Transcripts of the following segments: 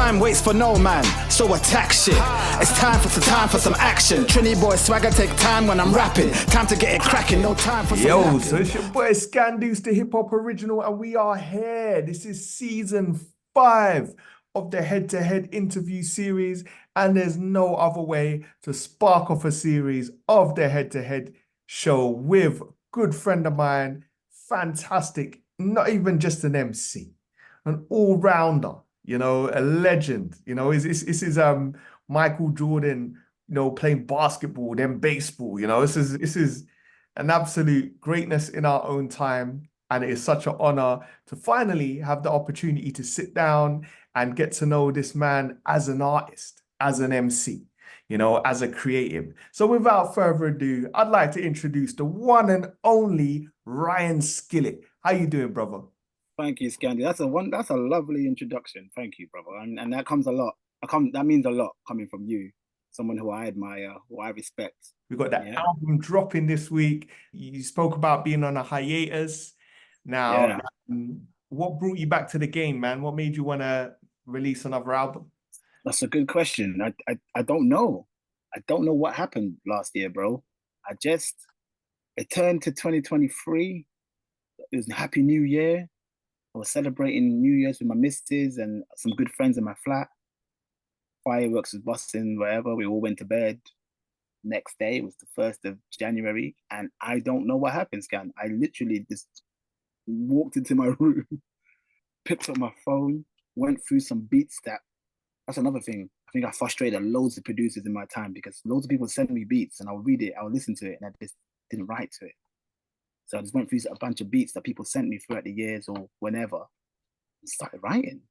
Time waits for no man, so attack shit. It's time for some action. Trini boy swagger take time when I'm rapping. Time to get it cracking, no time for some Yo, so it's your boy SKANDOUZ, the hip hop original, and we are here. This is season 5 of the head-to-head interview series, and there's no other way to spark off a series of the head-to-head show with a good friend of mine, fantastic, not even just an MC, an all-rounder, you know, a legend. You know, this is Michael Jordan, you know, playing basketball, then baseball. You know, this is an absolute greatness in our own time. And it is such an honor to finally have the opportunity to sit down and get to know this man as an artist, as an MC, you know, as a creative. So without further ado, I'd like to introduce the one and only Ryan Skillit. How you doing, brother? Thank you, Scandi. That's a lovely introduction. Thank you, brother. And that comes a lot. That means a lot coming from you, someone who I admire, who I respect. We've got that album dropping this week. You spoke about being on a hiatus. Now, what brought you back to the game, man? What made you want to release another album? That's a good question. I don't know. I don't know what happened last year, bro. It turned to 2023. It was a happy new year. I was celebrating New Year's with my missus and some good friends in my flat. Fireworks was busting, wherever. We all went to bed. Next day, it was the 1st of January, and I don't know what happened, Scan. I literally just walked into my room, picked up my phone, went through some beats that's another thing. I think I frustrated loads of producers in my time because loads of people send me beats and I'll read it, I'll listen to it, and I just didn't write to it. So I just went through a bunch of beats that people sent me throughout the years or whenever and started writing.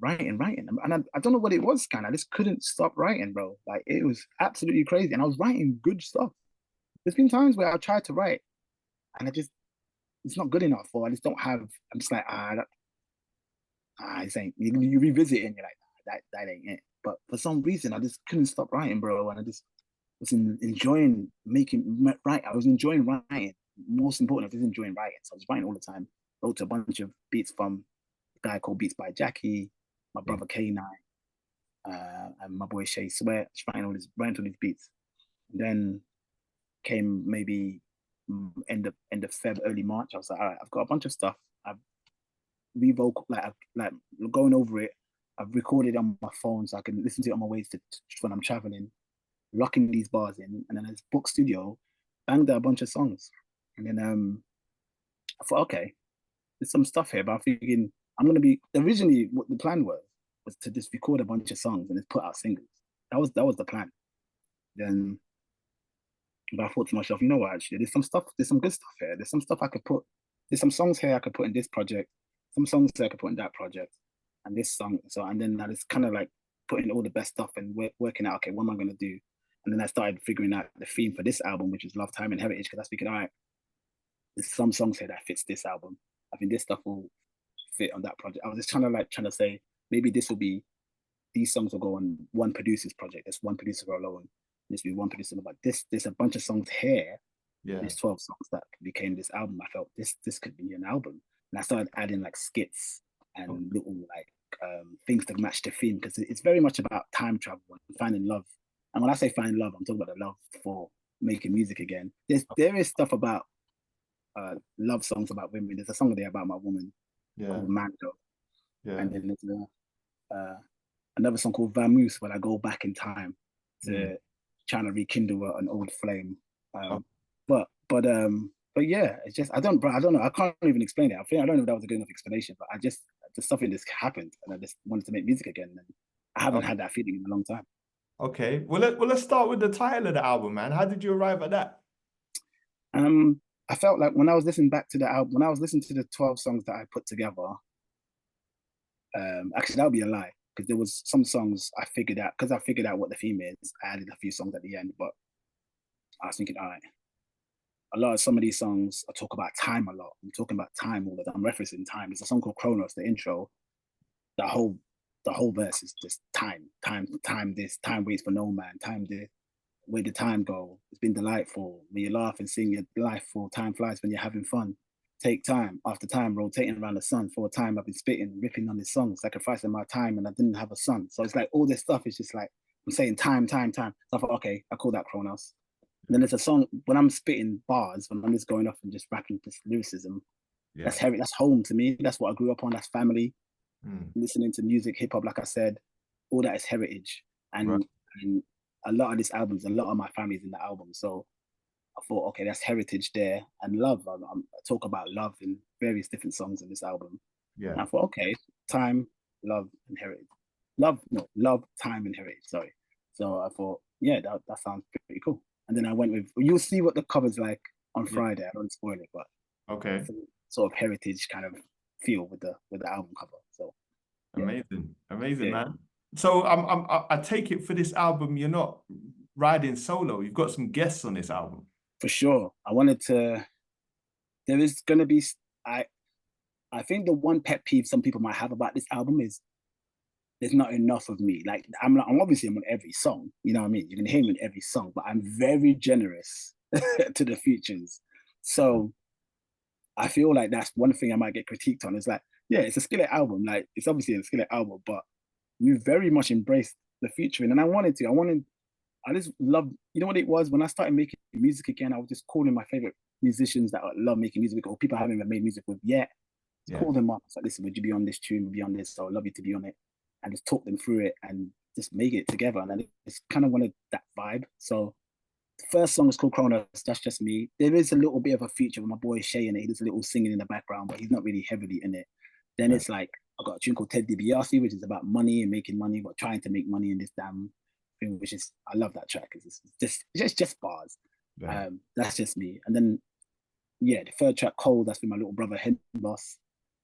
And I don't know what it was, Scan. I just couldn't stop writing, bro. Like, it was absolutely crazy. And I was writing good stuff. There's been times where I tried to write and it's not good enough, or I just don't have, I'm just like, this ain't, you revisit it and you're like, that ain't it. But for some reason, I just couldn't stop writing, bro. And I just was enjoying I was enjoying writing. Most important, I was enjoying writing. So I was writing all the time. Wrote a bunch of beats from a guy called Beats by Jackie, my brother K9, and my boy Shay Sweat. Writing all these beats. And then came maybe end of Feb, early March. I was like, all right, I've got a bunch of stuff. I've like going over it. I've recorded on my phone so I can listen to it on my way to when I'm traveling, locking these bars in, and then this book studio, banged out a bunch of songs. And then I thought, okay, there's some stuff here, but I'm thinking originally what the plan was to just record a bunch of songs and just put out singles. That was the plan. Then, but I thought to myself, you know what, actually, there's some good stuff here. There's some stuff there's some songs here I could put in this project, some songs here I could put in that project, and this song. And then I just kind of like putting all the best stuff and working out, okay, what am I going to do? And then I started figuring out the theme for this album, which is Love, Time, and Heritage, because I was thinking, all right, there's some songs here that fits this album. I think this stuff will fit on that project. I was just trying to say, maybe these songs will go on one producer's project. There's one producer alone. This will be one producer. But there's a bunch of songs here. Yeah. There's 12 songs that became this album. I felt this could be an album. And I started adding like skits and little like things to match the theme, because it's very much about time travel and finding love. And when I say find love, I'm talking about the love for making music again. There is stuff about love songs about women. There's a song there about my woman called Mando. Yeah. And then there's another song called Vamoose, where I go back in time to trying to rekindle an old flame. But yeah, it's just I don't know. I can't even explain it. I don't know if that was a good enough explanation, but just something just happened, and I just wanted to make music again. And I haven't had that feeling in a long time. Okay, well let's start with the title of the album, man. How did you arrive at that? I felt like when I was listening back to the album, when I was listening to the 12 songs that I put together, actually that would be a lie, because there was some songs I figured out what the theme is. I added a few songs at the end, but I was thinking, all right, some of these songs I talk about time a lot. I'm talking about time all the time. I'm referencing time. There's a song called Chronos, the intro. The whole verse is just time, this, time waits for no man, time this. Where did time go? It's been delightful. When you laugh and sing, your life full. Time flies when you're having fun. take time after time rotating around the sun. For a time I've been spitting, ripping on this song, sacrificing my time, and I didn't have a son. So it's like all this stuff is just like I'm saying time. So I thought, okay, I call that Chronos. And then there's a song when I'm spitting bars, when I'm just going off and just rapping this lyricism. Yeah. That's heavy. That's home to me. That's what I grew up on. That's family. Listening to music, hip hop, like I said, all that is heritage. And a lot of these albums, a lot of my family's in the album. So I thought, okay, that's heritage there. And love. I talk about love in various different songs in this album. Yeah. And I thought, okay, time, love, and heritage. Love, time, and heritage. Sorry. So I thought, yeah, that sounds pretty cool. And then I went with, you'll see what the cover's like on Friday. I don't spoil it, but okay, sort of heritage kind of feel with the album cover. So amazing, man. So I take it for this album, you're not riding solo. You've got some guests on this album. For sure. I wanted to. There is gonna be. I think the one pet peeve some people might have about this album is there's not enough of me. Like I'm obviously on every song. You know what I mean? You can hear me in every song, but I'm very generous to the features. So I feel like that's one thing I might get critiqued on. It's like, yeah, it's a Skillit album. Like it's obviously a Skillit album, but you very much embraced the featuring, and I just love, you know what it was? When I started making music again, I was just calling my favorite musicians that I love making music with, or people I haven't even made music with yet. Call them up. It's like, listen, would you be on this tune? Would you be on this? So I'd love you to be on it. And just talk them through it and just make it together. And then it's kind of wanted that vibe. So the first song is called Chronos. That's just me. There is a little bit of a feature with my boy Shay in it. He does a little singing in the background, but he's not really heavily in it. Then it's like, I got a tune called Ted DiBiase, which is about money and making money, but trying to make money in this damn thing, which is, I love that track because it's just bars. Yeah. That's just me. And then, yeah, the third track, Cold, that's with my little brother, Head Boss,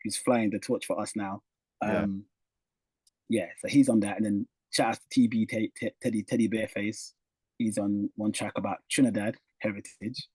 who's flying the torch for us now. So he's on that. And then shout out to TB, Teddy Bareface. He's on one track about Trinidad heritage.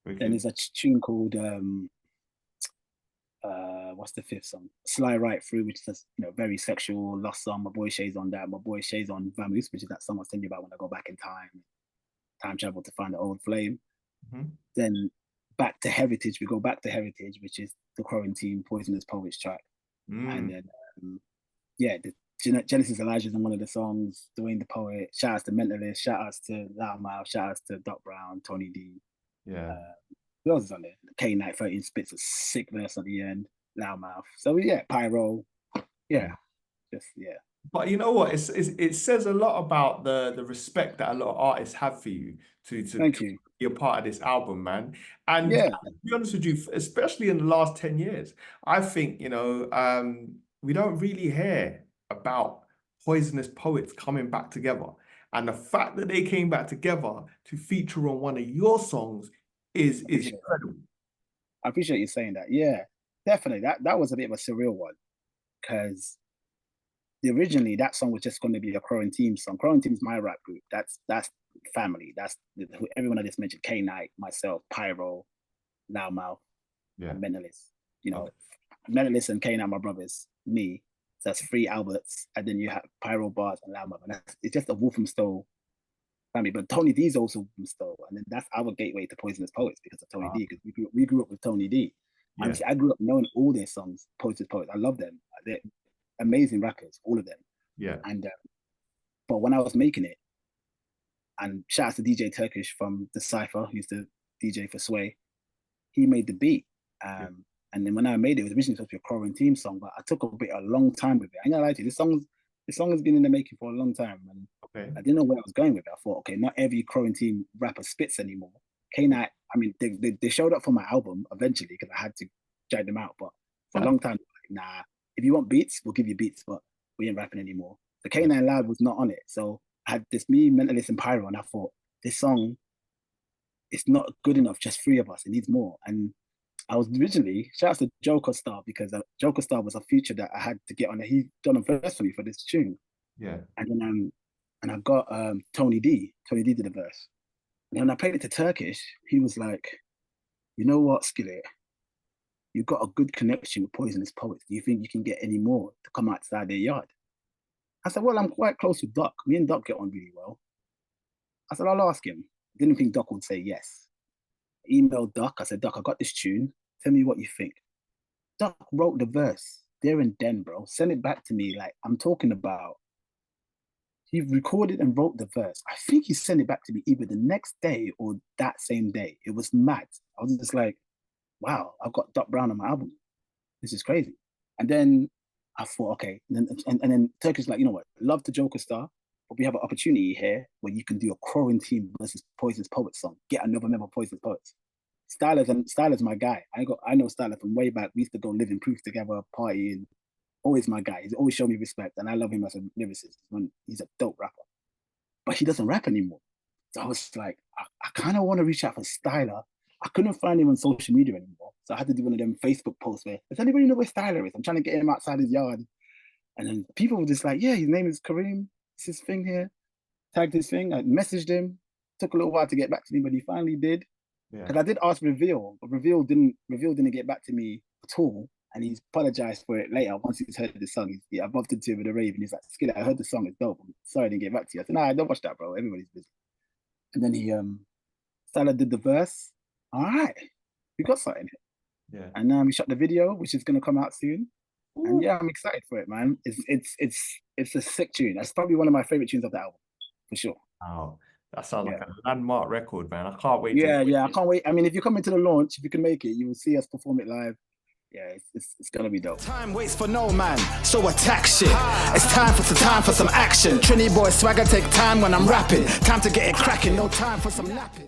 Then there's a tune called, what's the fifth song? Sly Right Through, which is, very sexual, lost song. My boy Shay's on that. My boy Shay's on Vamoose, which is that song I was telling you about when I go back in time travel to find the old flame. Then back to heritage, we go back to heritage, which is the Quarantine Poisonous Poets track. And then, the Genesis Elijah's on one of the songs, Dwayne the Poet, shout outs to Mentalist, shout outs to Loud Mouth, shout outs to Doc Brown, Tony D. Who else is on there? K-Night 13 spits a sick verse at the end, Loud Mouth. So yeah, Pyro. But you know what? It says a lot about the respect that a lot of artists have for you to be a part of this album, man. And to be honest with you, especially in the last 10 years, I think, we don't really hear about Poisonous Poets coming back together. And the fact that they came back together to feature on one of your songs is incredible. I appreciate you saying that. Yeah, definitely. That was a bit of a surreal one, because originally that song was just going to be a Quarantine song. Quarantine's my rap group. That's family. That's everyone I just mentioned. K-Night, myself, Pyro, Loudmouth, and Mentalist. Mentalist and K-Night, my brothers. Me. So that's 3 Alberts, and then you have Pyro, Bars, and Loudmouth. And it's just a Wolfenstow family. But Tony D's also Wolfenstow, and then that's our gateway to Poisonous Poets because of Tony D. Because we grew up with Tony D. I grew up knowing all their songs, Poisonous Poets. I love them. They're amazing rappers, all of them. And but when I was making it, and shout out to DJ Turkish from The Cypher, who used to DJ for Sway, he made the beat. And then when I made it, it was originally supposed to be a Quarantine song, but I took a long time with it. I'm gonna lie to you, this song has been in the making for a long time, and I didn't know where I was going with it. I thought, okay, not every Quarantine rapper spits anymore. K-Night, I mean, they showed up for my album eventually because I had to drag them out, but for a long time, like, nah, if you want beats, we'll give you beats, but we ain't rapping anymore. The K-Night Loud was not on it, so I had this me, Mentalist, and Pyro, and I thought, this song, it's not good enough, just 3 of us, it needs more. And I was originally, shout out to Joker Star, because Joker Star was a feature that I had to get on. He done a verse for me for this tune. And then and I got Tony D. Tony D did a verse. And when I played it to Turkish, he was like, you know what, Skillit? You've got a good connection with Poisonous Poets. Do you think you can get any more to come outside their yard? I said, well, I'm quite close with Doc. Me and Doc get on really well. I said, I'll ask him. Didn't think Doc would say yes. Emailed Doc. I said, Doc, I got this tune. Tell me what you think. Duck wrote the verse there and then, bro. Send it back to me. Like, I'm talking about, he recorded and wrote the verse. I think he sent it back to me either the next day or that same day. It was mad. I was just like, wow, I've got Duck Brown on my album. This is crazy. And then I thought, okay. And then Turkish like, you know what? Love to Joker Star, but we have an opportunity here where you can do a Quarantine versus Poisonous Poets song. Get another member of Poisonous Poets. Styler's my guy. I know Styler from way back. We used to go live in Proof together, partying. Always my guy. He's always shown me respect, and I love him as a lyricist. He's a dope rapper, but he doesn't rap anymore. So I was like, I kind of want to reach out for Styler. I couldn't find him on social media anymore, so I had to do one of them Facebook posts where, does anybody know where Styler is? I'm trying to get him outside his yard, and then people were just like, yeah, his name is Kareem. It's his thing here. Tagged his thing. I messaged him. Took a little while to get back to me, but he finally did. Because I did ask Reveal, but Reveal didn't get back to me at all. And he's apologized for it later once he's heard the song. I bumped into him with a rave and he's like, Skillit, I heard the song, it's dope. I'm sorry I didn't get back to you. I said, nah, don't watch that, bro. Everybody's busy. And then Salah did the verse. All right, we got something. Yeah. And we shot the video, which is gonna come out soon. Ooh. And yeah, I'm excited for it, man. It's a sick tune. That's probably one of my favorite tunes of the album, for sure. Wow. That sounds like a landmark record, man. I can't wait. Yeah, I can't wait. I mean, if you come into the launch, if you can make it, you will see us perform it live. Yeah, it's gonna be dope. Time waits for no man, so attack shit. It's time for some action. Trini boy swagger take time when I'm rapping. Time to get it cracking, no time for some napping.